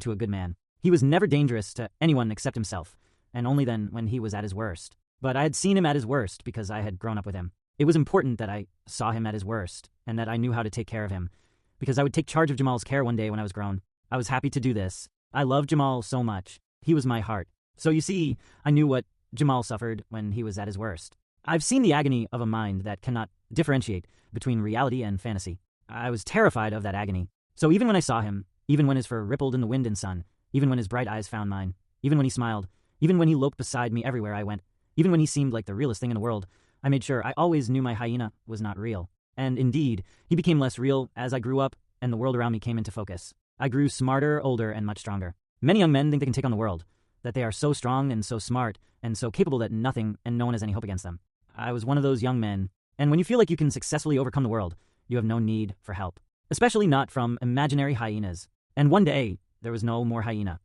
to a good man. He was never dangerous to anyone except himself, and only then when he was at his worst. But I had seen him at his worst because I had grown up with him. It was important that I saw him at his worst, and that I knew how to take care of him, because I would take charge of Jamal's care one day when I was grown. I was happy to do this. I loved Jamal so much. He was my heart. So you see, I knew what Jamal suffered when he was at his worst. I've seen the agony of a mind that cannot differentiate between reality and fantasy. I was terrified of that agony. So even when I saw him, even when his fur rippled in the wind and sun, even when his bright eyes found mine, even when he smiled, even when he loped beside me everywhere I went, even when he seemed like the realest thing in the world, I made sure I always knew my hyena was not real. And indeed, he became less real as I grew up and the world around me came into focus. I grew smarter, older, and much stronger. Many young men think they can take on the world, that they are so strong and so smart and so capable that nothing and no one has any hope against them. I was one of those young men, and when you feel like you can successfully overcome the world, you have no need for help, especially not from imaginary hyenas. And one day, there was no more hyena.